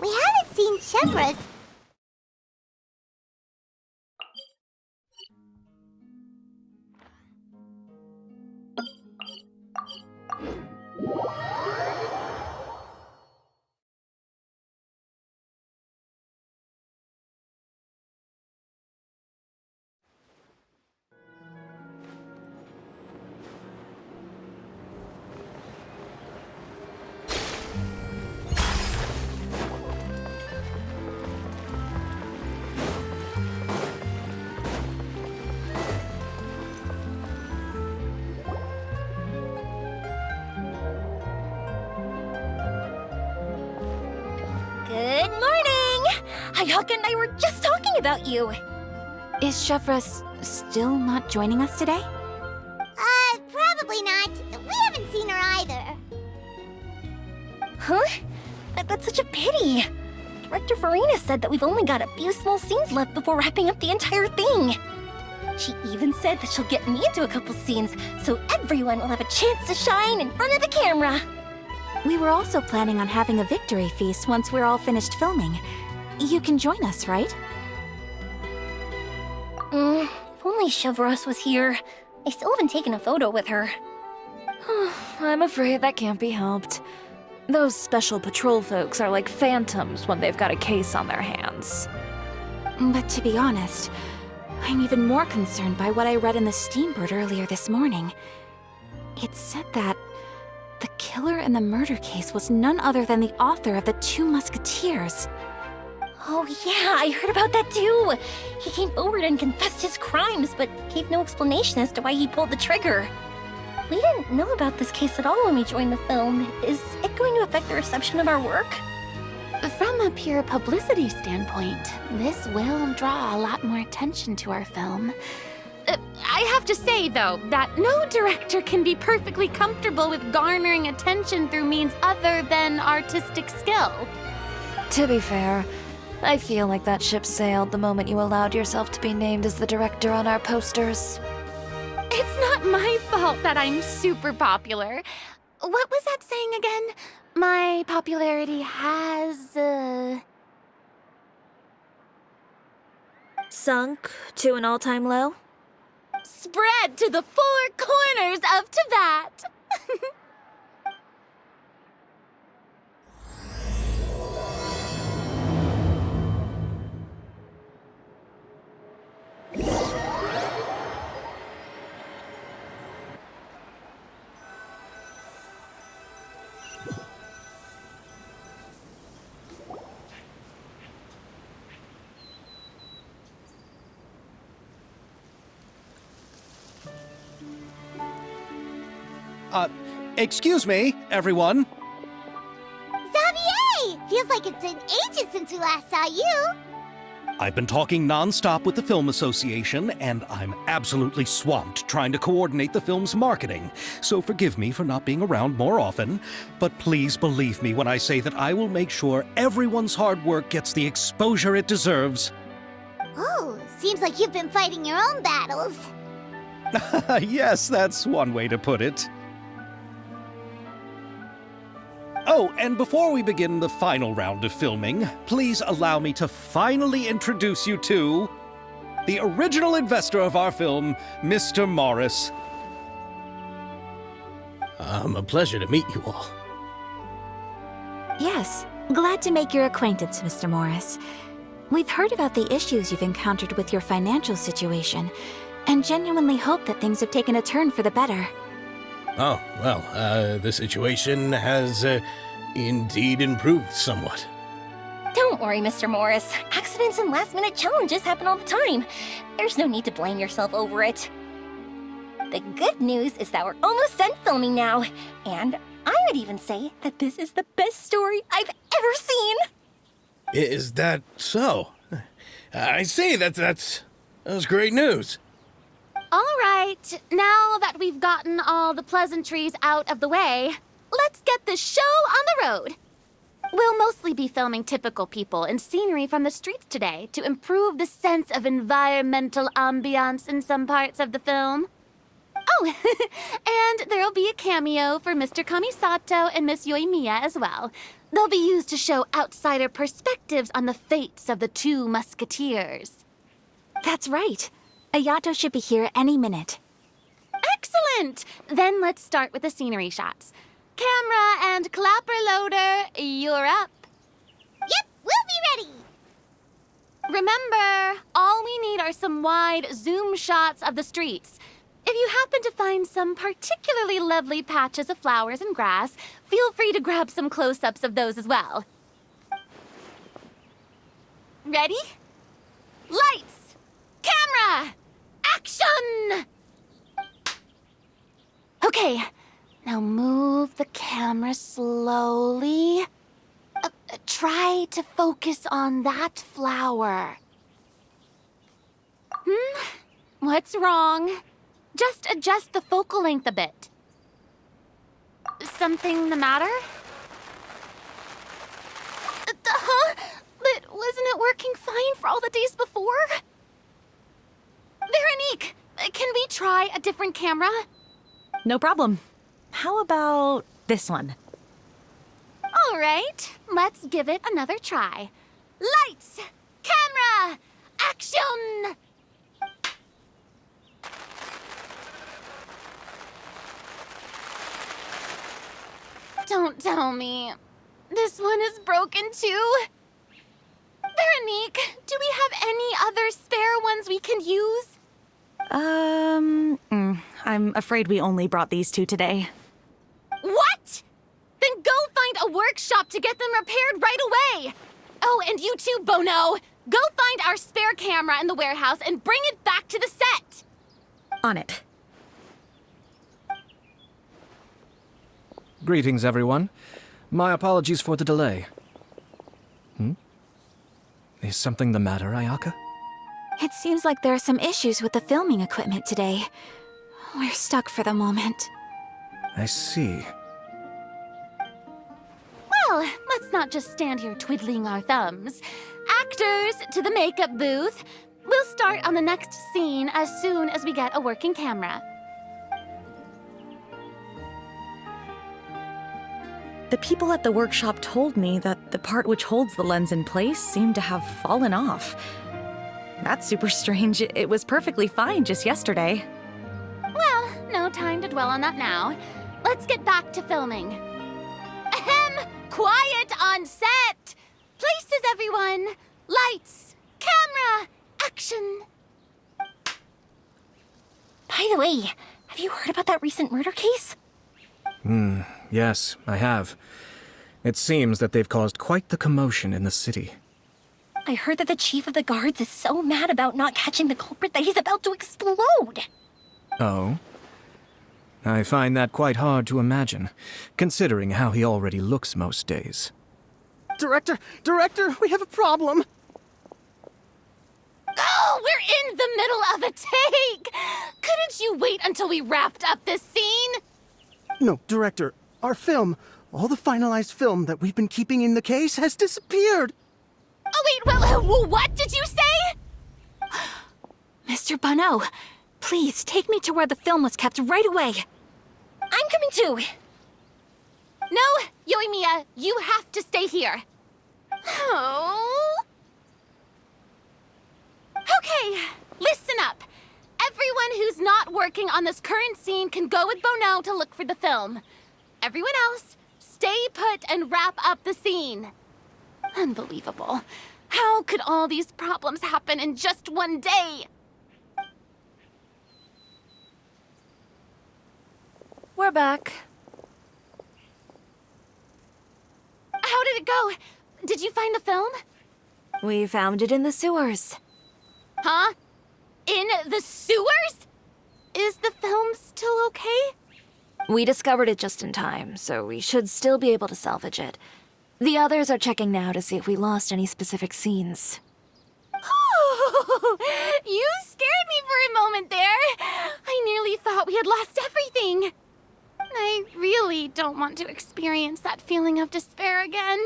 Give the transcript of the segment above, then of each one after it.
We haven't seen Chevra's. Good morning! Hayaka and I were just talking about you. Is Chevra still not joining us today? Probably not. We haven't seen her either. Huh? That's such a pity. Director Farina said that we've only got a few small scenes left before wrapping up the entire thing. She even said that she'll get me into a couple scenes, so everyone will have a chance to shine in front of the camera. We were also planning on having a victory feast once we're all finished filming. You can join us, right? If only Chevros was here. I still haven't taken a photo with her. I'm afraid that can't be helped. Those special patrol folks are like phantoms when they've got a case on their hands. But to be honest, I'm even more concerned by what I read in the Steambird earlier this morning. It said that the killer in the murder case was none other than the author of the Two Musketeers. Oh yeah, I heard about that too. He came forward and confessed his crimes, but gave no explanation as to why he pulled the trigger. We didn't know about this case at all when we joined the film. Is it going to affect the reception of our work? From a pure publicity standpoint, this will draw a lot more attention to our film. I have to say, though, that no director can be perfectly comfortable with garnering attention through means other than artistic skill. To be fair, I feel like that ship sailed the moment you allowed yourself to be named as the director on our posters. It's not my fault that I'm super popular. What was that saying again? My popularity has, Sunk to an all-time low? spread to the four corners of Tibet. Excuse me, everyone. Xavier! Feels like it's been ages since we last saw you. I've been talking non-stop with the Film Association, and I'm absolutely swamped trying to coordinate the film's marketing. So forgive me for not being around more often, but please believe me when I say that I will make sure everyone's hard work gets the exposure it deserves. Oh, seems like you've been fighting your own battles. Yes, that's one way to put it. Oh, and before we begin the final round of filming, please allow me to finally introduce you to the original investor of our film, Mr. Morris. A pleasure to meet you all. Yes, glad to make your acquaintance, Mr. Morris. We've heard about the issues you've encountered with your financial situation, and genuinely hope that things have taken a turn for the better. Oh, well, the situation has indeed improved somewhat. Don't worry, Mr. Morris. Accidents and last-minute challenges happen all the time. There's no need to blame yourself over it. The good news is that we're almost done filming now. And I would even say that this is the best story I've ever seen. Is that so? I see, that's great news. All right, now that we've gotten all the pleasantries out of the way, let's get this show on the road. We'll mostly be filming typical people and scenery from the streets today to improve the sense of environmental ambiance in some parts of the film. Oh, and there'll be a cameo for Mr. Kamisato and Miss Yoimiya as well. They'll be used to show outsider perspectives on the fates of the two musketeers. That's right. Ayato should be here any minute. Excellent! Then let's start with the scenery shots. Camera and clapper loader, you're up. Yep, we'll be ready. Remember, all we need are some wide zoom shots of the streets. If you happen to find some particularly lovely patches of flowers and grass, feel free to grab some close-ups of those as well. Ready? Lights! Camera! Action! Okay, now move the camera slowly. Try to focus on that flower. What's wrong? Just adjust the focal length a bit. Something the matter? Huh? But wasn't it working fine for all the days before? Veronique, can we try a different camera? No problem. How about this one? All right, let's give it another try. Lights! Camera! Action! Don't tell me. This one is broken too? Veronique, do we have any other spare ones we can use? I'm afraid we only brought these two today. What? Then go find a workshop to get them repaired right away. Oh, and you too, Bono. Go find our spare camera in the warehouse and bring it back to the set. On it. Greetings, everyone. My apologies for the delay. Is something the matter, Ayaka? It seems like there are some issues with the filming equipment today. We're stuck for the moment. I see. Well, let's not just stand here twiddling our thumbs. Actors, to the makeup booth. We'll start on the next scene as soon as we get a working camera. The people at the workshop told me that the part which holds the lens in place seemed to have fallen off. That's super strange. It was perfectly fine just yesterday. Well, no time to dwell on that now. Let's get back to filming. Ahem! Quiet on set! Places, everyone! Lights! Camera! Action! By the way, have you heard about that recent murder case? Yes, I have. It seems that they've caused quite the commotion in the city. I heard that the chief of the guards is so mad about not catching the culprit that he's about to explode. Oh? I find that quite hard to imagine, considering how he already looks most days. Director, we have a problem. Oh, we're in the middle of a take! Couldn't you wait until we wrapped up this scene? No, Director, our film, all the finalized film that we've been keeping in the case has disappeared. Oh, wait, well, what did you say? Mr. Bono, please take me to where the film was kept right away. I'm coming too. No, Yoimiya, you have to stay here. Oh. Okay, listen up. Everyone who's not working on this current scene can go with Bono to look for the film. Everyone else, stay put and wrap up the scene. Unbelievable. How could all these problems happen in just one day? We're back. How did it go? Did you find the film? We found it in the sewers. Huh? In the sewers? Is the film still okay? We discovered it just in time, so we should still be able to salvage it. The others are checking now to see if we lost any specific scenes. Oh, you scared me for a moment there. I nearly thought we had lost everything. I really don't want to experience that feeling of despair again.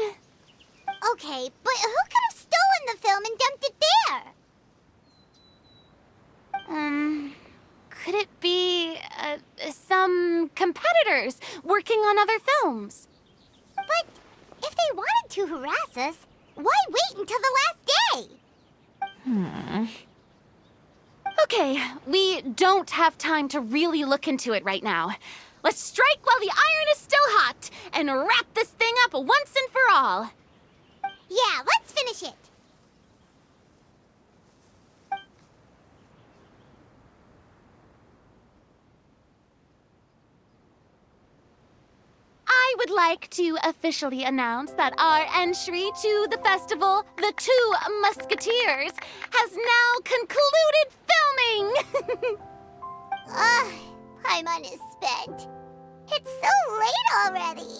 Okay, but who could have stolen the film and dumped it there? Could it be, some competitors working on other films? But if they wanted to harass us, why wait until the last day? Okay, we don't have time to really look into it right now. Let's strike while the iron is still hot and wrap this thing up once and for all. Yeah, let's finish it. I would like to officially announce that our entry to the festival, The Two Musketeers, has now concluded filming! Paimon is spent. It's so late already.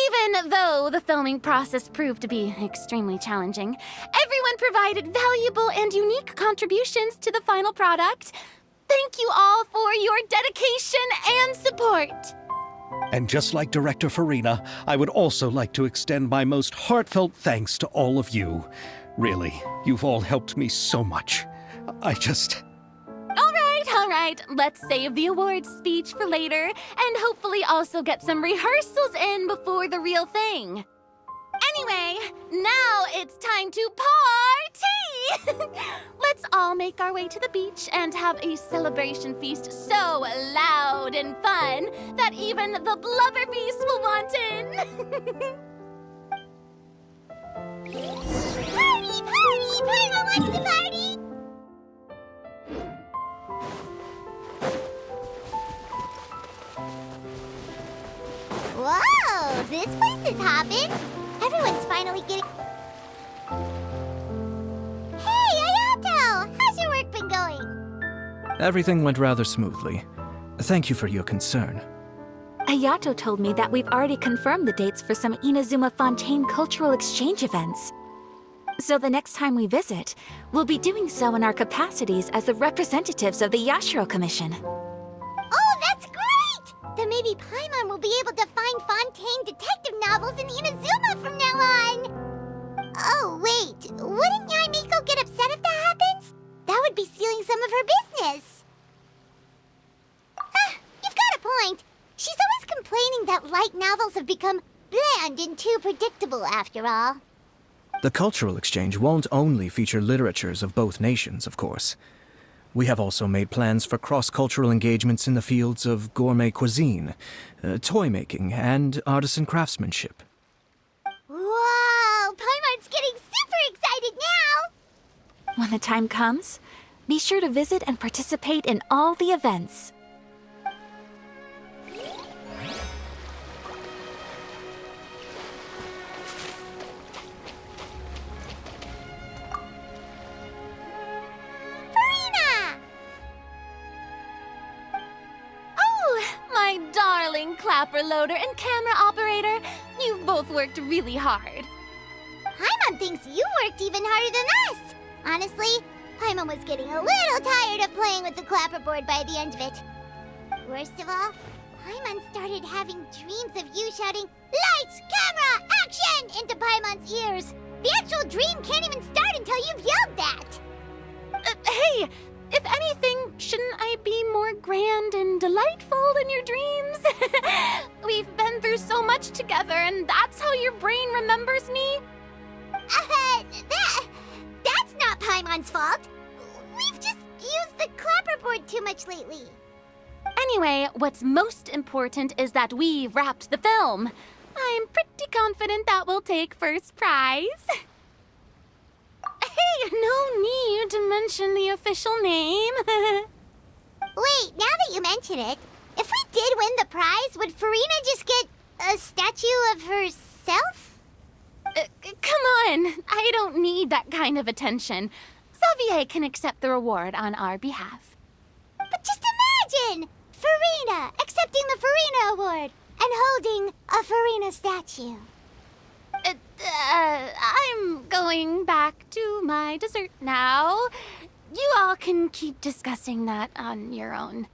Even though the filming process proved to be extremely challenging, everyone provided valuable and unique contributions to the final product. Thank you all for your dedication and support. And just like Director Farina, I would also like to extend my most heartfelt thanks to all of you. Really, you've all helped me so much. All right, let's save the awards speech for later and hopefully also get some rehearsals in before the real thing. Anyway, now it's time to party! Let's all make our way to the beach and have a celebration feast so loud and fun that even the blubber beast will want in. Party, party! Paimon wants to party! Whoa, this place is hopping. Everyone's finally getting... Hey, Ayato! How's your work been going? Everything went rather smoothly. Thank you for your concern. Ayato told me that we've already confirmed the dates for some Inazuma Fontaine cultural exchange events. So the next time we visit, we'll be doing so in our capacities as the representatives of the Yashiro Commission. Oh, that's great! Then maybe Paimon will be able to find Fontaine detective novels in Inazuma from now on! Oh, wait. Wouldn't Yaimiko get upset if that happens? That would be stealing some of her business. You've got a point. She's always complaining that light novels have become bland and too predictable after all. The cultural exchange won't only feature literatures of both nations, of course. We have also made plans for cross-cultural engagements in the fields of gourmet cuisine, toy making, and artisan craftsmanship. Whoa! Paimon's getting super excited now! When the time comes, be sure to visit and participate in all the events. My darling clapper loader and camera operator, you've both worked really hard. Paimon thinks you worked even harder than us. Honestly, Paimon was getting a little tired of playing with the clapperboard by the end of it. Worst of all, Paimon started having dreams of you shouting, "Lights, camera, action!" into Paimon's ears. The actual dream can't even start until you've yelled that. Hey! If anything, shouldn't I be more grand and delightful in your dreams? We've been through so much together, and that's how your brain remembers me? That's not Paimon's fault. We've just used the clapperboard too much lately. Anyway, what's most important is that we wrapped the film. I'm pretty confident that we'll take first prize. Hey, no need to mention the official name. Wait, now that you mention it, if we did win the prize, would Farina just get a statue of herself? Come on, I don't need that kind of attention. Xavier can accept the reward on our behalf. But just imagine! Farina accepting the Farina Award and holding a Farina statue. I'm going back to my dessert now. You all can keep discussing that on your own.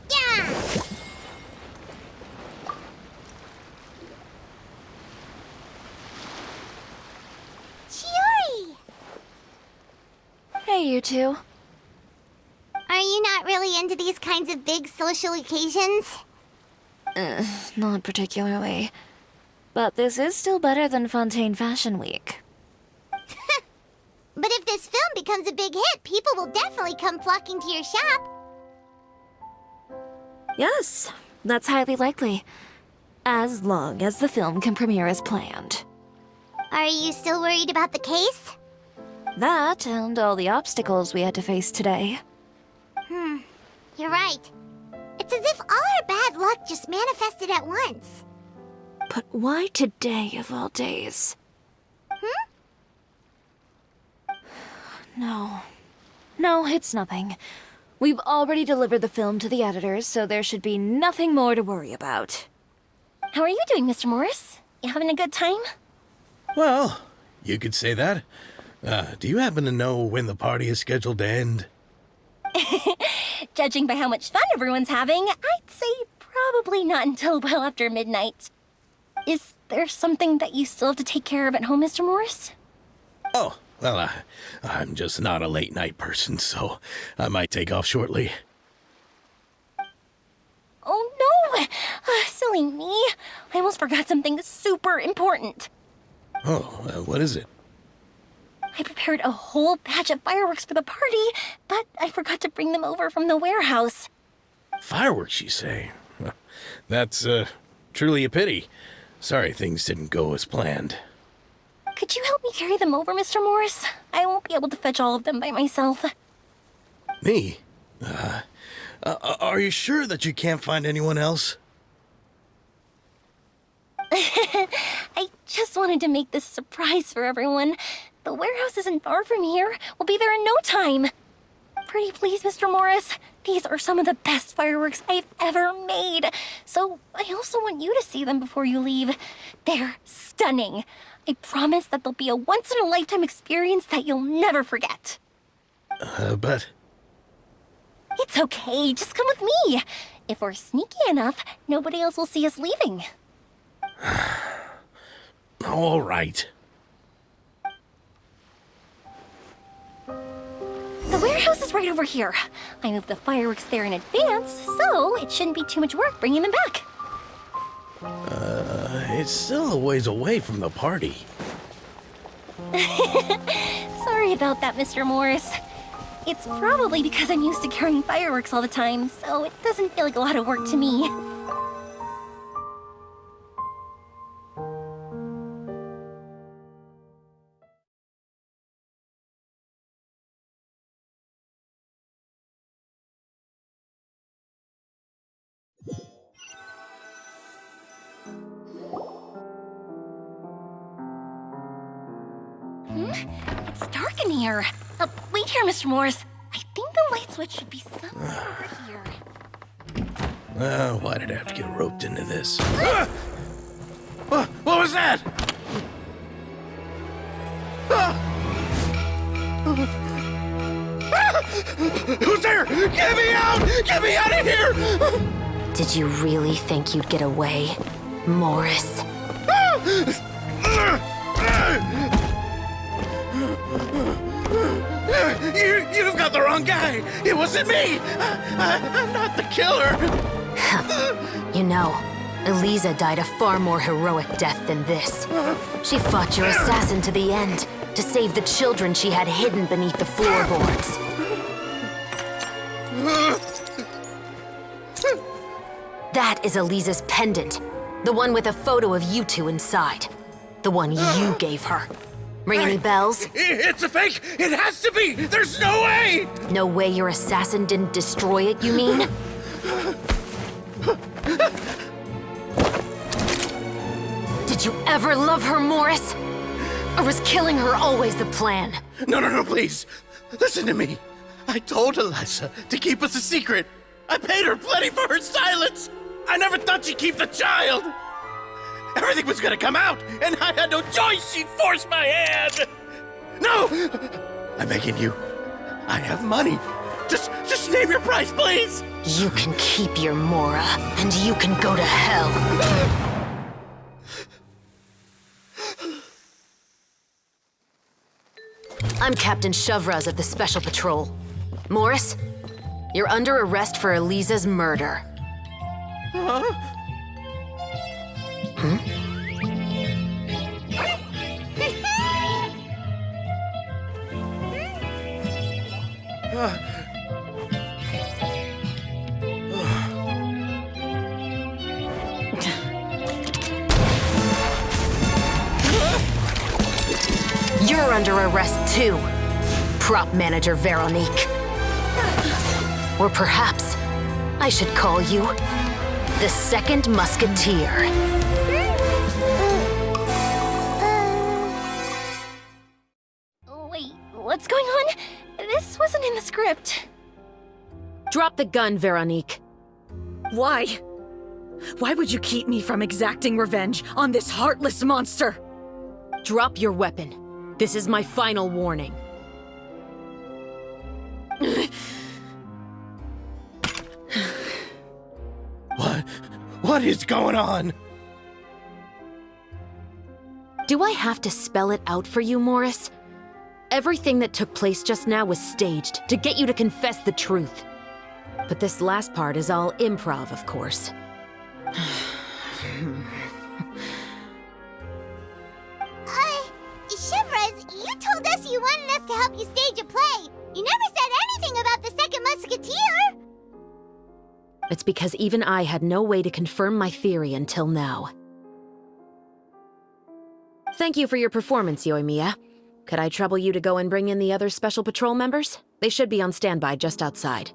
Yeah! Chiori! Hey, you two. Are you not really into these kinds of big social occasions? Not particularly. But this is still better than Fontaine Fashion Week. But if this film becomes a big hit, people will definitely come flocking to your shop. Yes, that's highly likely. As long as the film can premiere as planned. Are you still worried about the case? That and all the obstacles we had to face today. You're right. It's as if all our bad luck just manifested at once. But why today of all days? No, it's nothing. We've already delivered the film to the editors, so there should be nothing more to worry about. How are you doing, Mr. Morris? You having a good time? Well, you could say that. Do you happen to know when the party is scheduled to end? Judging by how much fun everyone's having, I'd say probably not until well after midnight. Is there something that you still have to take care of at home, Mr. Morris? Oh, well, I'm just not a late night person, so I might take off shortly. Oh no! Silly me. I almost forgot something super important. Oh, what is it? I prepared a whole batch of fireworks for the party, but I forgot to bring them over from the warehouse. Fireworks, you say? That's, truly a pity. Sorry things didn't go as planned. Could you help me carry them over, Mr. Morris? I won't be able to fetch all of them by myself. Me? Are you sure that you can't find anyone else? I just wanted to make this a surprise for everyone. The warehouse isn't far from here. We'll be there in no time. Pretty please, Mr. Morris. These are some of the best fireworks I've ever made. So I also want you to see them before you leave. They're stunning. I promise that they'll be a once-in-a-lifetime experience that you'll never forget. But... It's okay. Just come with me. If we're sneaky enough, nobody else will see us leaving. All right. The warehouse is right over here. I moved the fireworks there in advance, so it shouldn't be too much work bringing them back. It's still a ways away from the party. Sorry about that, Mr. Morris. It's probably because I'm used to carrying fireworks all the time, so it doesn't feel like a lot of work to me. It's dark in here. Wait here, Mr. Morris. I think the light switch should be somewhere over here. Why did I have to get roped into this? What was that? Who's there? Get me out! Get me out of here! Did you really think you'd get away, Morris? You've got the wrong guy. It wasn't me. I'm not the killer. You know, Eliza died a far more heroic death than this. She fought your assassin to the end to save the children she had hidden beneath the floorboards. That is Eliza's pendant, the one with a photo of you two inside. The one you gave her. Ring any bells? It's a fake! It has to be! There's no way! No way your assassin didn't destroy it, you mean? Did you ever love her, Morris? Or was killing her always the plan? No, please. Listen to me. I told Eliza to keep us a secret. I paid her plenty for her silence. I never thought she'd keep the child. Everything was gonna come out, and I had no choice. She forced my hand. No! I'm begging you. I have money. Just name your price, please. You can keep your Mora, and you can go to hell. I'm Captain Shovraz of the Special Patrol. Morris, you're under arrest for Eliza's murder. Huh? You're under arrest too, prop manager Veronique. Or perhaps I should call you the Second Musketeer. Wait, what's going on? This wasn't in the script. Drop the gun, Veronique. Why? Why would you keep me from exacting revenge on this heartless monster? Drop your weapon. This is my final warning. What is going on? Do I have to spell it out for you, Morris? Everything that took place just now was staged to get you to confess the truth. But this last part is all improv, of course. Shovraz, you told us you wanted us to help you stage a play. You never said anything about the Second Musketeer. It's because even I had no way to confirm my theory until now. Thank you for your performance, Yoimiya. Could I trouble you to go and bring in the other Special Patrol members? They should be on standby just outside.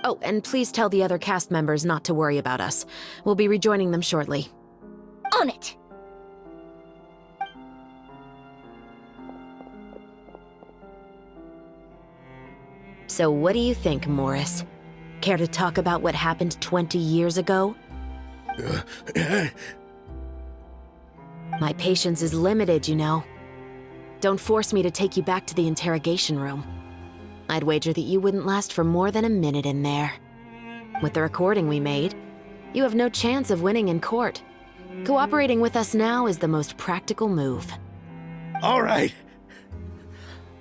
Oh, and please tell the other cast members not to worry about us. We'll be rejoining them shortly. On it! So what do you think, Morris? Care to talk about what happened 20 years ago? My patience is limited, you know. Don't force me to take you back to the interrogation room. I'd wager that you wouldn't last for more than a minute in there. With the recording we made, you have no chance of winning in court. Cooperating with us now is the most practical move. All right.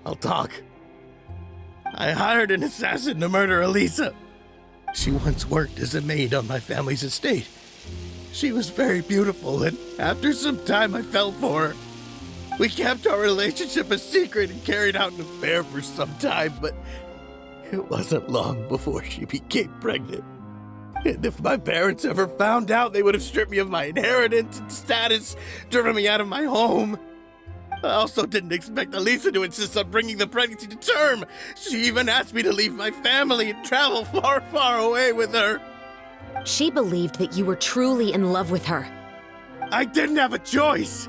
I'll talk. I hired an assassin to murder Eliza. She once worked as a maid on my family's estate. She was very beautiful, and after some time I fell for her. We kept our relationship a secret and carried out an affair for some time, but it wasn't long before she became pregnant. And if my parents ever found out, they would have stripped me of my inheritance and status, driven me out of my home. I also didn't expect Eliza to insist on bringing the pregnancy to term. She even asked me to leave my family and travel far, far away with her. She believed that you were truly in love with her. I didn't have a choice.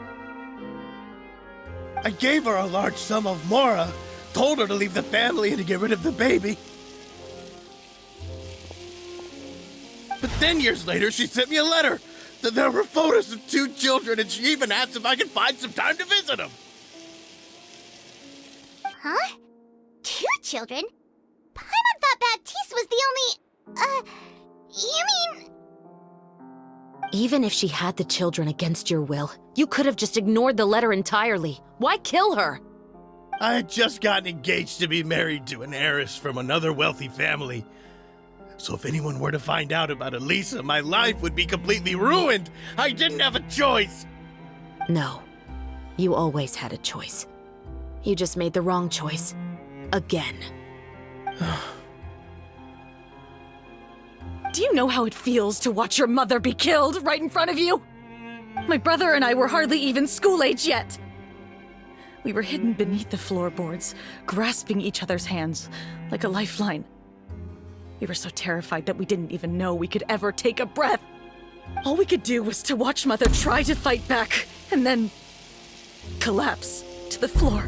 I gave her a large sum of Mora, told her to leave the family and to get rid of the baby. But then years later, she sent me a letter. There were photos of 2 children, and she even asked if I could find some time to visit them. Huh? 2 children? Paimon thought Baptiste was the only... you mean... Even if she had the children against your will, you could have just ignored the letter entirely. Why kill her? I had just gotten engaged to be married to an heiress from another wealthy family. So if anyone were to find out about Eliza, my life would be completely ruined. I didn't have a choice. No, you always had a choice. You just made the wrong choice. Again. Do you know how it feels to watch your mother be killed right in front of you? My brother and I were hardly even school age yet. We were hidden beneath the floorboards, grasping each other's hands like a lifeline. We were so terrified that we didn't even know we could ever take a breath. All we could do was to watch Mother try to fight back, and then collapse to the floor.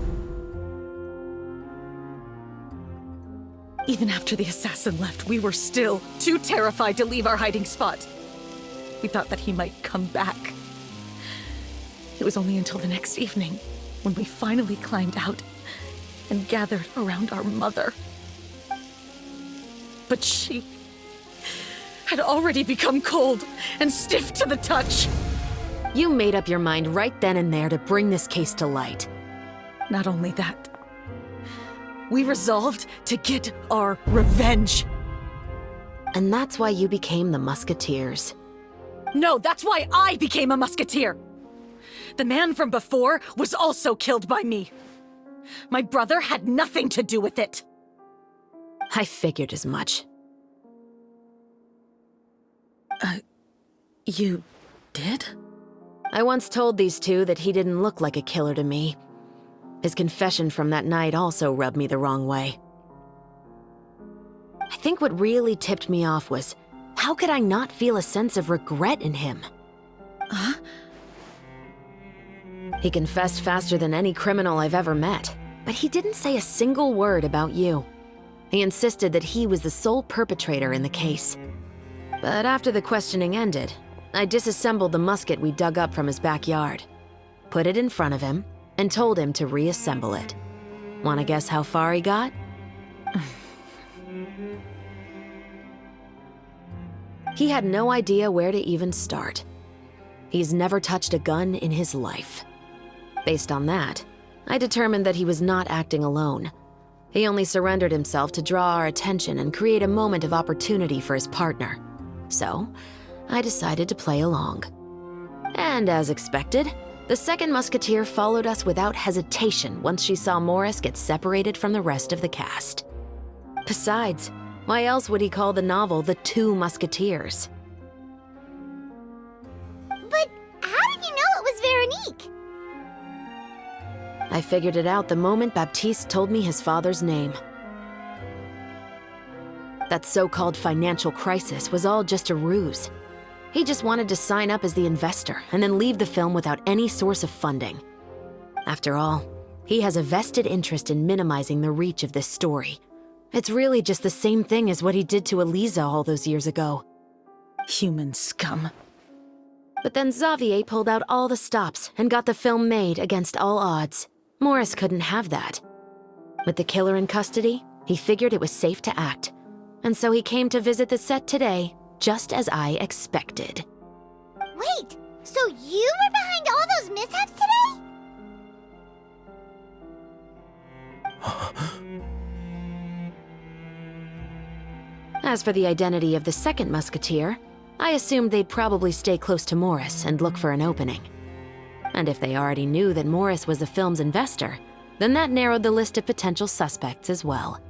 Even after the assassin left, we were still too terrified to leave our hiding spot. We thought that he might come back. It was only until the next evening when we finally climbed out and gathered around our mother. But she had already become cold and stiff to the touch. You made up your mind right then and there to bring this case to light. Not only that, we resolved to get our revenge. And that's why you became the Musketeers. No, that's why I became a musketeer. The man from before was also killed by me. My brother had nothing to do with it. I figured as much. You did? I once told these two that he didn't look like a killer to me. His confession from that night also rubbed me the wrong way. I think what really tipped me off was, how could I not feel a sense of regret in him? Huh? He confessed faster than any criminal I've ever met, but he didn't say a single word about you. He insisted that he was the sole perpetrator in the case. But after the questioning ended, I disassembled the musket we dug up from his backyard, put it in front of him, and told him to reassemble it. Wanna guess how far he got? He had no idea where to even start. He's never touched a gun in his life. Based on that, I determined that he was not acting alone. He only surrendered himself to draw our attention and create a moment of opportunity for his partner. So, I decided to play along. And as expected, the second musketeer followed us without hesitation once she saw Morris get separated from the rest of the cast. Besides, why else would he call the novel The Two Musketeers? But how did you know it was Veronique? I figured it out the moment Baptiste told me his father's name. That so-called financial crisis was all just a ruse. He just wanted to sign up as the investor and then leave the film without any source of funding. After all, he has a vested interest in minimizing the reach of this story. It's really just the same thing as what he did to Eliza all those years ago. Human scum. But then Xavier pulled out all the stops and got the film made against all odds. Morris couldn't have that. With the killer in custody, he figured it was safe to act. And so he came to visit the set today, just as I expected. Wait, so you were behind all those mishaps today? As for the identity of the second musketeer, I assumed they'd probably stay close to Morris and look for an opening. And if they already knew that Morris was the film's investor, then that narrowed the list of potential suspects as well.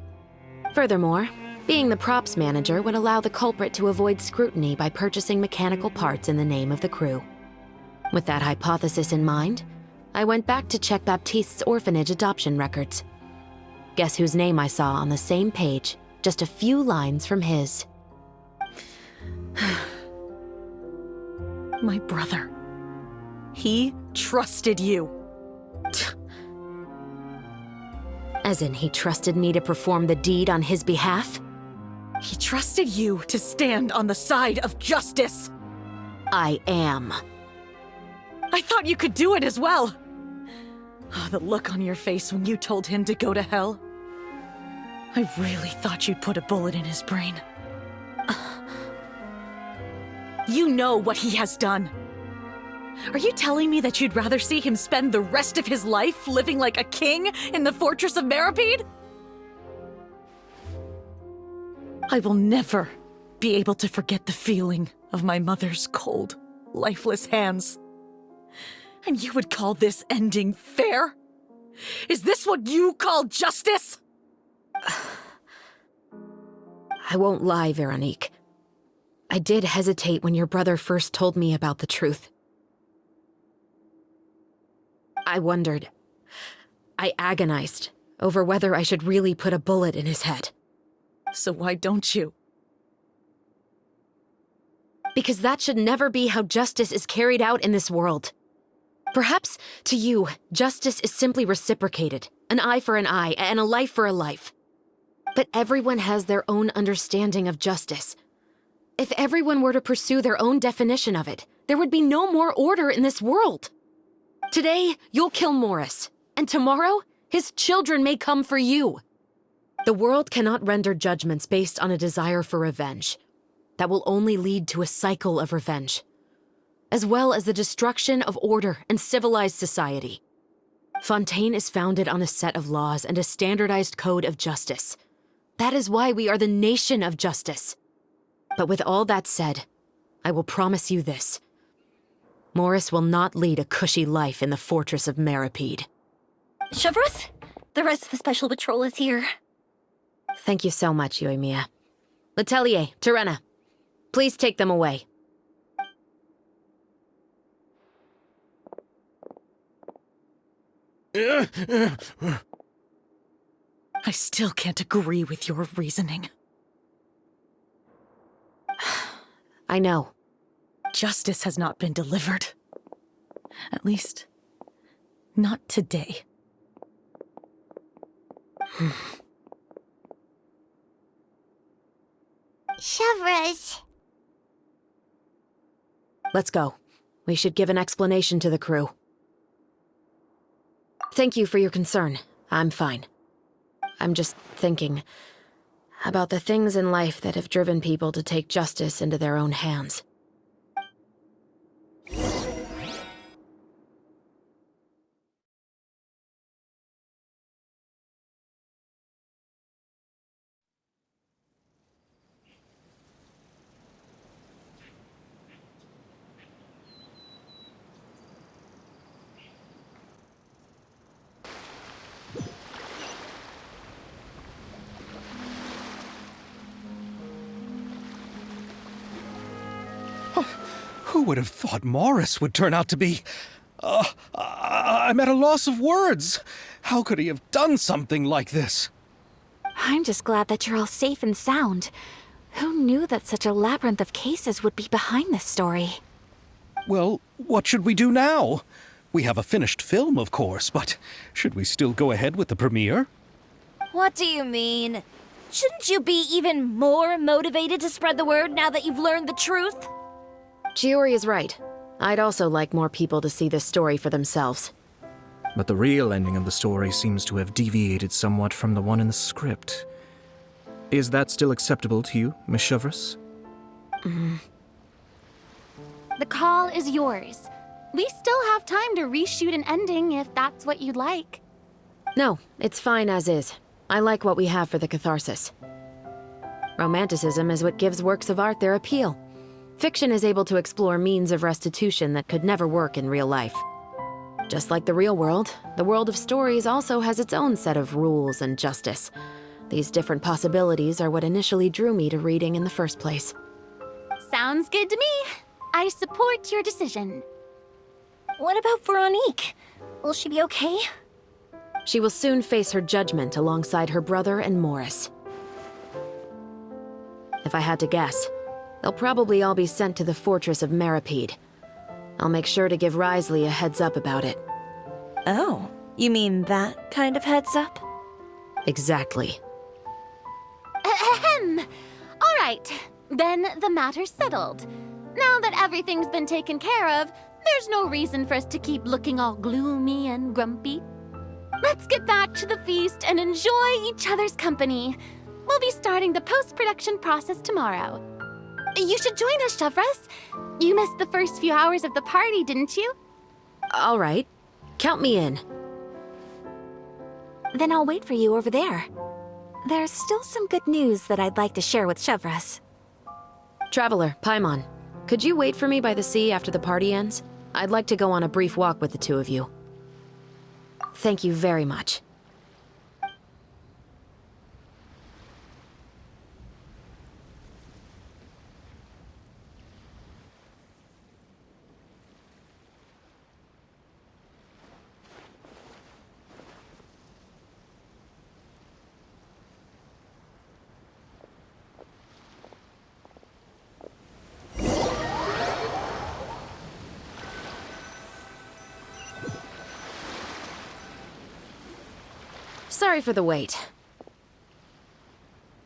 Furthermore, being the props manager would allow the culprit to avoid scrutiny by purchasing mechanical parts in the name of the crew. With that hypothesis in mind, I went back to check Baptiste's orphanage adoption records. Guess whose name I saw on the same page, just a few lines from his. My brother. He trusted you. As in, he trusted me to perform the deed on his behalf? He trusted you to stand on the side of justice. I am. I thought you could do it as well. Oh, the look on your face when you told him to go to hell. I really thought you'd put a bullet in his brain. You know what he has done. Are you telling me that you'd rather see him spend the rest of his life living like a king in the fortress of Meripede? I will never be able to forget the feeling of my mother's cold, lifeless hands. And you would call this ending fair? Is this what you call justice? I won't lie, Veronique. I did hesitate when your brother first told me about the truth. I wondered. I agonized over whether I should really put a bullet in his head. So why don't you? Because that should never be how justice is carried out in this world. Perhaps, to you, justice is simply reciprocated, an eye for an eye and a life for a life. But everyone has their own understanding of justice. If everyone were to pursue their own definition of it, there would be no more order in this world. Today, you'll kill Morris, and tomorrow, his children may come for you. The world cannot render judgments based on a desire for revenge. That will only lead to a cycle of revenge, as well as the destruction of order and civilized society. Fontaine is founded on a set of laws and a standardized code of justice. That is why we are the nation of justice. But with all that said, I will promise you this. Morris will not lead a cushy life in the fortress of Meropide. Chevros, the rest of the Special Patrol is here. Thank you so much, Yoimiya. Letelier, Terena, please take them away. I still can't agree with your reasoning. I know. Justice has not been delivered. At least, not today. Chevros. Let's go. We should give an explanation to the crew. Thank you for your concern. I'm fine. I'm just thinking about the things in life that have driven people to take justice into their own hands. Who would have thought Morris would turn out to be... I'm at a loss of words. How could he have done something like this? I'm just glad that you're all safe and sound. Who knew that such a labyrinth of cases would be behind this story? Well, what should we do now? We have a finished film, of course, but should we still go ahead with the premiere? What do you mean? Shouldn't you be even more motivated to spread the word now that you've learned the truth? Chiori is right. I'd also like more people to see this story for themselves. But the real ending of the story seems to have deviated somewhat from the one in the script. Is that still acceptable to you, Miss Chevros? The call is yours. We still have time to reshoot an ending if that's what you'd like. No, it's fine as is. I like what we have for the catharsis. Romanticism is what gives works of art their appeal. Fiction is able to explore means of restitution that could never work in real life. Just like the real world, the world of stories also has its own set of rules and justice. These different possibilities are what initially drew me to reading in the first place. Sounds good to me. I support your decision. What about Veronique? Will she be okay? She will soon face her judgment alongside her brother and Morris. If I had to guess, they'll probably all be sent to the fortress of Meropide. I'll make sure to give Risley a heads up about it. Oh, you mean that kind of heads up? Exactly. Ahem. All right, then the matter's settled. Now that everything's been taken care of, there's no reason for us to keep looking all gloomy and grumpy. Let's get back to the feast and enjoy each other's company. We'll be starting the post-production process tomorrow. You should join us, Chevros. You missed the first few hours of the party, didn't you? All right. Count me in. Then I'll wait for you over there. There's still some good news that I'd like to share with Chevros. Traveler, Paimon, could you wait for me by the sea after the party ends? I'd like to go on a brief walk with the two of you. Thank you very much. Sorry for the wait.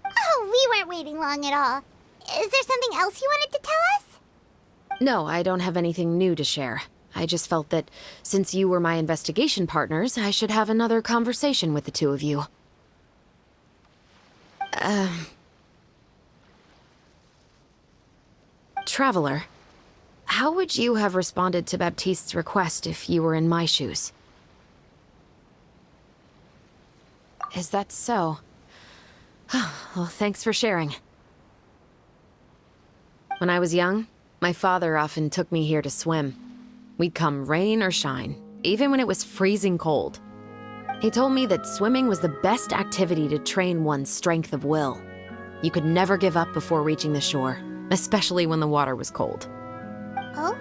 Oh, we weren't waiting long at all. Is there something else you wanted to tell us? No, I don't have anything new to share. I just felt that since you were my investigation partners, I should have another conversation with the two of you. Traveler, how would you have responded to Baptiste's request if you were in my shoes? Is that so? Well, thanks for sharing. When I was young, my father often took me here to swim. We'd come rain or shine, even when it was freezing cold. He told me that swimming was the best activity to train one's strength of will. You could never give up before reaching the shore, especially when the water was cold. Oh?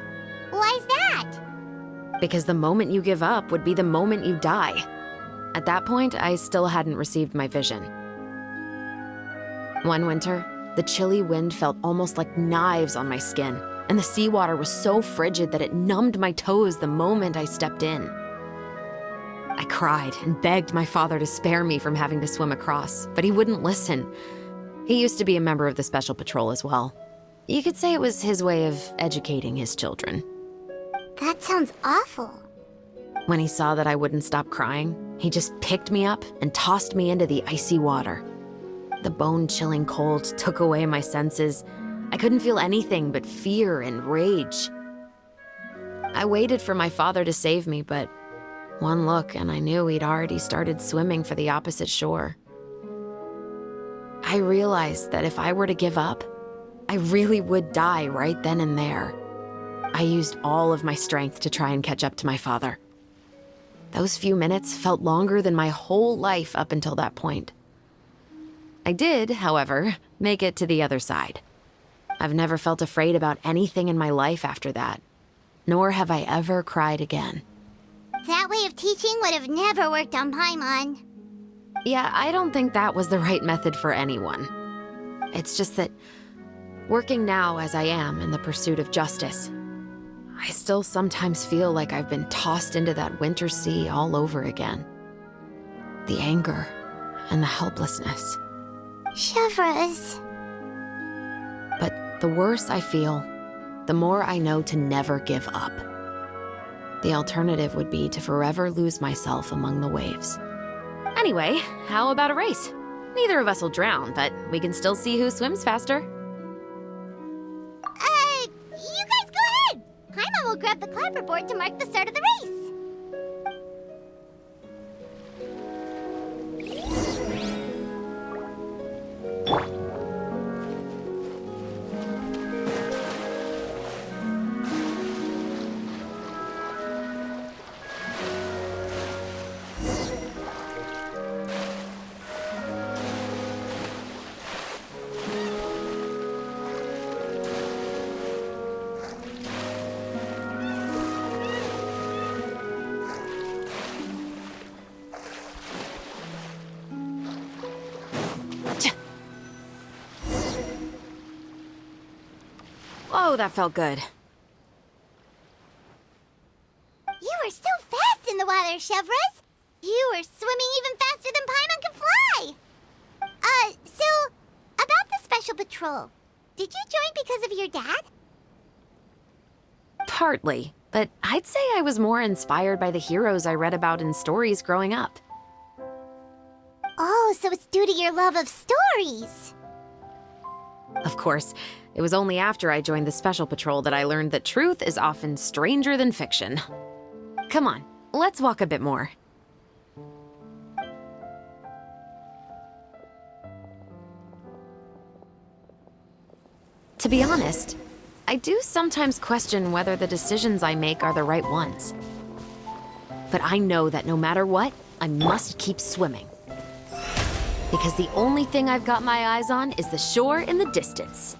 Why's that? Because the moment you give up would be the moment you die. At that point, I still hadn't received my vision. One winter, the chilly wind felt almost like knives on my skin, and the seawater was so frigid that it numbed my toes the moment I stepped in. I cried and begged my father to spare me from having to swim across, but he wouldn't listen. He used to be a member of the Special Patrol as well. You could say it was his way of educating his children. That sounds awful. When he saw that I wouldn't stop crying, he just picked me up and tossed me into the icy water. The bone-chilling cold took away my senses. I couldn't feel anything but fear and rage. I waited for my father to save me, but one look and I knew he'd already started swimming for the opposite shore. I realized that if I were to give up, I really would die right then and there. I used all of my strength to try and catch up to my father. Those few minutes felt longer than my whole life up until that point. I did, however, make it to the other side. I've never felt afraid about anything in my life after that, nor have I ever cried again. That way of teaching would have never worked on Paimon. Yeah, I don't think that was the right method for anyone. It's just that, working now as I am in the pursuit of justice, I still sometimes feel like I've been tossed into that winter sea all over again. The anger and the helplessness. Chevres. But the worse I feel, the more I know to never give up. The alternative would be to forever lose myself among the waves. Anyway, how about a race? Neither of us will drown, but we can still see who swims faster. You guys go ahead! Paimon will grab the clapperboard to mark the start of the race. Oh, that felt good. You were so fast in the water, Chevres. You were swimming even faster than Paimon can fly. So, about the Special Patrol, did you join because of your dad? Partly, but I'd say I was more inspired by the heroes I read about in stories growing up. Oh, so it's due to your love of stories. Of course, it was only after I joined the Special Patrol that I learned that truth is often stranger than fiction. Come on, let's walk a bit more. To be honest, I do sometimes question whether the decisions I make are the right ones. But I know that no matter what, I must keep swimming. Because the only thing I've got my eyes on is the shore in the distance.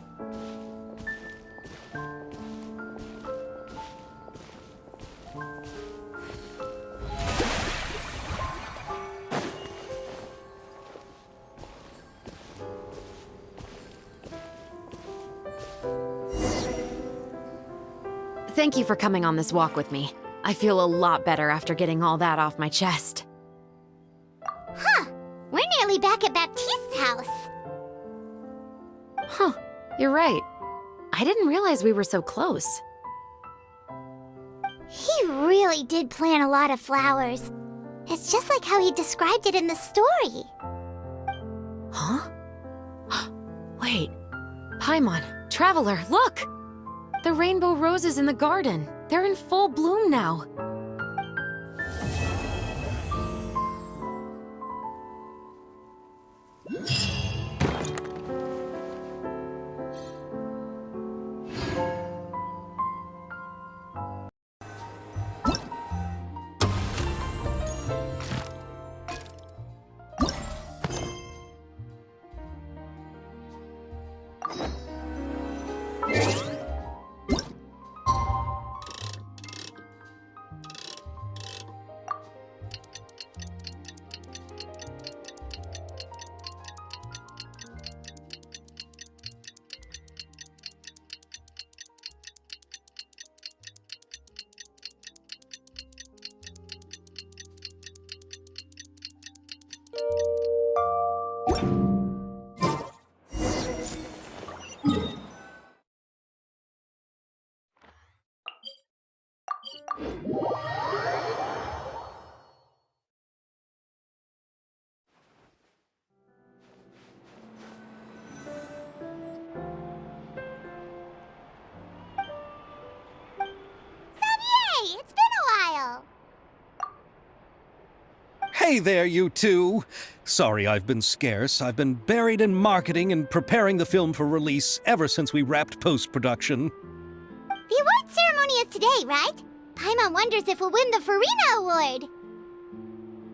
Thank you for coming on this walk with me. I feel a lot better after getting all that off my chest. Huh. definitely back at Baptiste's house. Huh, you're right. I didn't realize we were so close. He really did plant a lot of flowers. It's just like how he described it in the story. Huh? Wait. Paimon, Traveler, look! The rainbow roses in the garden. They're in full bloom now. Hey there, you two! Sorry I've been scarce. I've been buried in marketing and preparing the film for release ever since we wrapped post-production. The award ceremony is today, right? Paimon wonders if we'll win the Farina Award.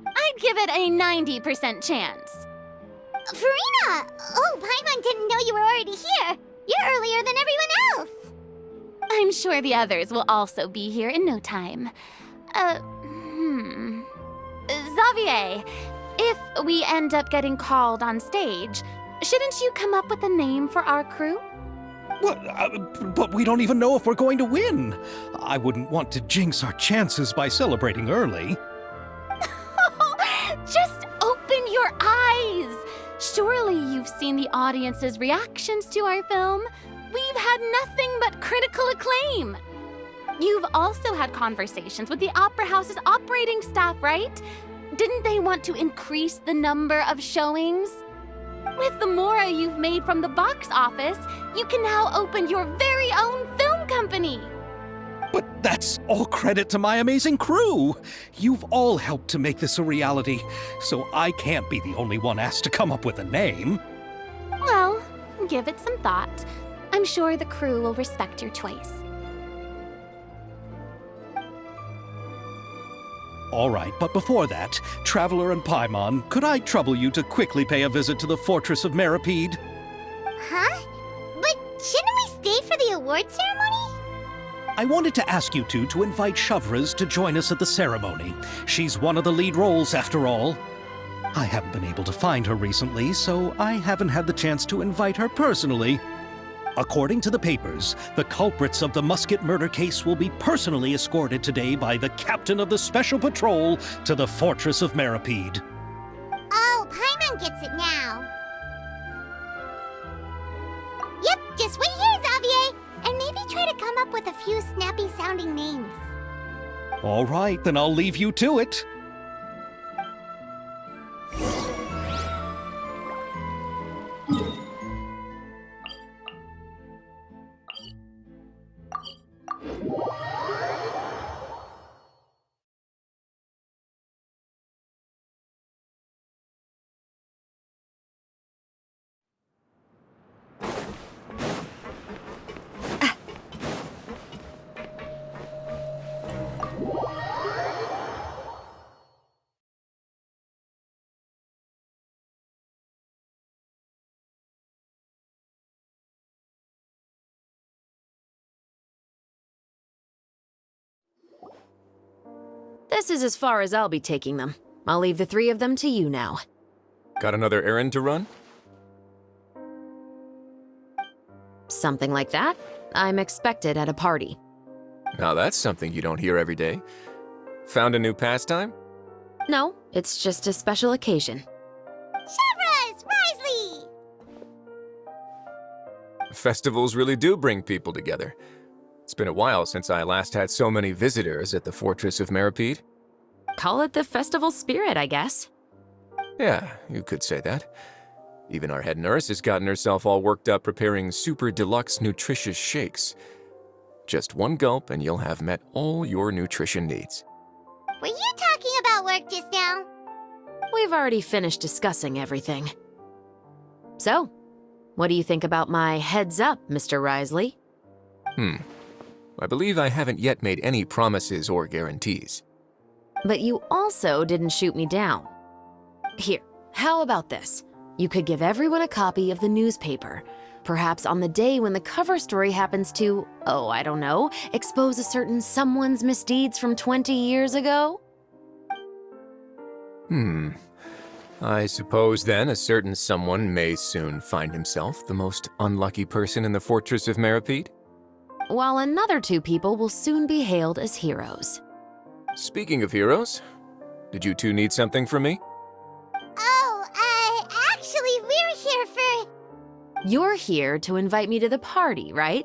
I'd give it a 90% chance. Farina! Oh, Paimon didn't know you were already here. You're earlier than everyone else. I'm sure the others will also be here in no time. Xavier, if we end up getting called on stage, shouldn't you come up with a name for our crew? What? But we don't even know if we're going to win. I wouldn't want to jinx our chances by celebrating early. Just open your eyes! Surely you've seen the audience's reactions to our film. We've had nothing but critical acclaim. You've also had conversations with the Opera House's operating staff, right? Didn't they want to increase the number of showings? With the mora you've made from the box office, you can now open your very own film company. But that's all credit to my amazing crew. You've all helped to make this a reality, so I can't be the only one asked to come up with a name. Well, give it some thought. I'm sure the crew will respect your choice. All right, but before that, Traveler and Paimon, could I trouble you to quickly pay a visit to the Fortress of Meripede? Huh? But shouldn't we stay for the award ceremony? I wanted to ask you two to invite Shavraz to join us at the ceremony. She's one of the lead roles, after all. I haven't been able to find her recently, so I haven't had the chance to invite her personally. According to the papers, the culprits of the musket murder case will be personally escorted today by the captain of the Special Patrol to the Fortress of Meripede. Oh, Paimon gets it now. Yep, just wait here, Xavier, and maybe try to come up with a few snappy-sounding names. All right, then I'll leave you to it. This is as far as I'll be taking them. I'll leave the three of them to you now. Got another errand to run? Something like that. I'm expected at a party. Now that's something you don't hear every day. Found a new pastime? No, it's just a special occasion. Sure. Festivals really do bring people together. It's been a while since I last had so many visitors at the Fortress of Meropide. Call it the festival spirit, I guess. Yeah, you could say that. Even our head nurse has gotten herself all worked up preparing super deluxe nutritious shakes. Just one gulp and you'll have met all your nutrition needs. Were you talking about work just now? We've already finished discussing everything. So, what do you think about my heads up, Mr. Risley? I believe I haven't yet made any promises or guarantees. But you also didn't shoot me down. Here, how about this? You could give everyone a copy of the newspaper. Perhaps on the day when the cover story happens to, oh, I don't know, expose a certain someone's misdeeds from 20 years ago? I suppose then a certain someone may soon find himself the most unlucky person in the Fortress of Meropide? While another 2 people will soon be hailed as heroes. Speaking of heroes, did you two need something from me? Oh, actually, we're here for... You're here to invite me to the party, right?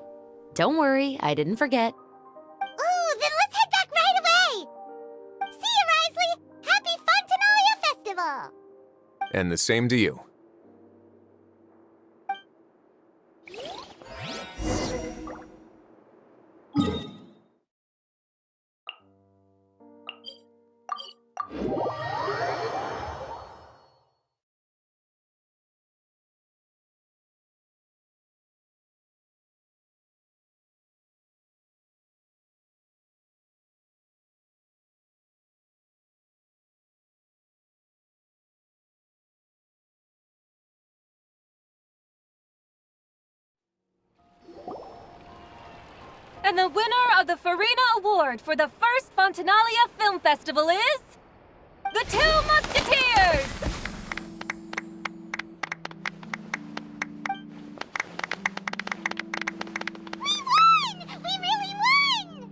Don't worry, I didn't forget. Ooh, then let's head back right away! See you, Risley! Happy Funtenalia Festival! And the same to you. And the winner of the Farina Award for the first Funtenalia Film Festival is... The Two Musketeers! We won! We really won!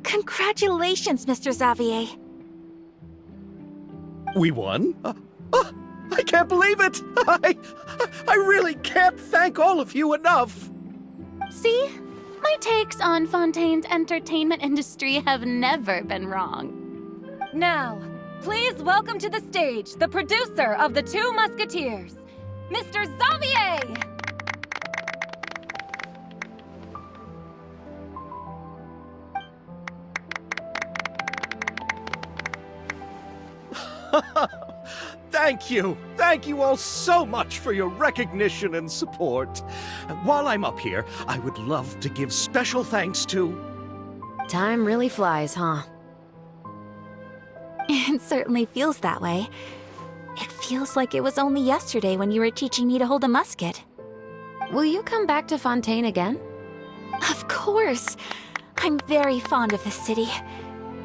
Congratulations, Mr. Xavier. We won? I can't believe it! I really can't thank all of you enough! See? My takes on Fontaine's entertainment industry have never been wrong. Now, please welcome to the stage the producer of The Two Musketeers, Mr. Xavier! Thank you! Thank you all so much for your recognition and support. While I'm up here, I would love to give special thanks to... Time really flies, huh? It certainly feels that way. It feels like it was only yesterday when you were teaching me to hold a musket. Will you come back to Fontaine again? Of course! I'm very fond of this city.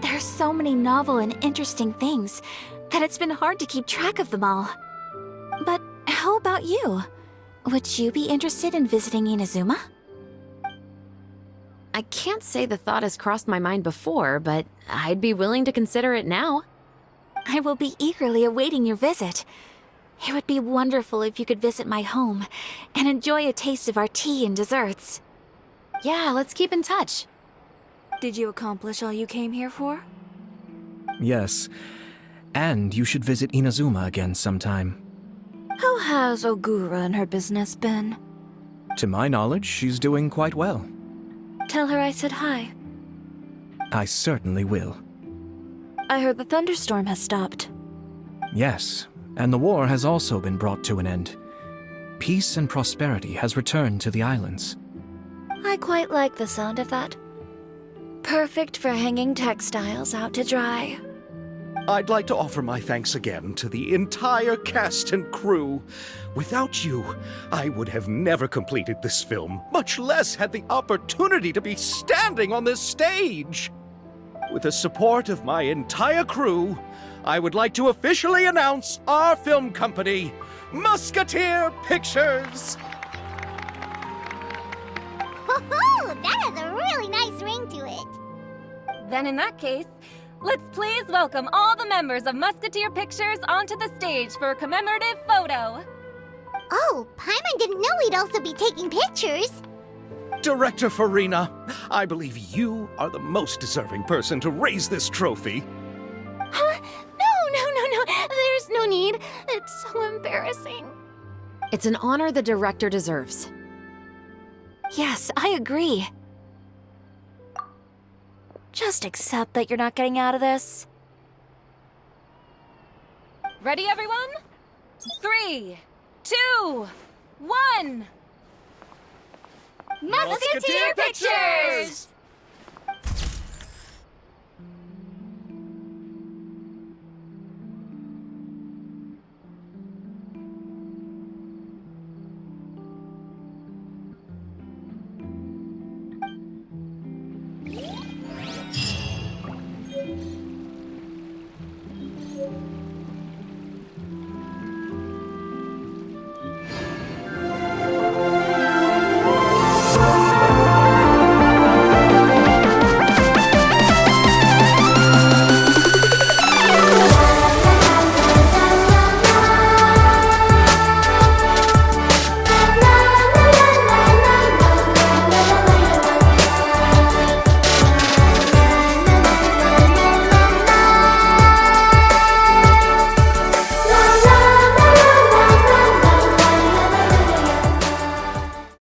There are so many novel and interesting things that it's been hard to keep track of them all. But how about you? Would you be interested in visiting Inazuma? I can't say the thought has crossed my mind before, but I'd be willing to consider it now. I will be eagerly awaiting your visit. It would be wonderful if you could visit my home and enjoy a taste of our tea and desserts. Yeah, let's keep in touch. Did you accomplish all you came here for? Yes. And you should visit Inazuma again sometime. How has Ogura and her business been? To my knowledge, she's doing quite well. Tell her I said hi. I certainly will. I heard the thunderstorm has stopped. Yes, and the war has also been brought to an end. Peace and prosperity has returned to the islands. I quite like the sound of that. Perfect for hanging textiles out to dry. I'd like to offer my thanks again to the entire cast and crew. Without you, I would have never completed this film, much less had the opportunity to be standing on this stage. With the support of my entire crew, I would like to officially announce our film company, Musketeer Pictures. Oh, that has a really nice ring to it. Then in that case, Let's please welcome all the members of Musketeer Pictures onto the stage for a commemorative photo. Oh, Paimon didn't know we'd also be taking pictures. Director Farina, I believe you are the most deserving person to raise this trophy. Huh? No. There's no need. It's so embarrassing. It's an honor the director deserves. Yes, I agree. Just accept that you're not getting out of this. Ready, everyone? 3, 2, 1. Musketeer Pictures!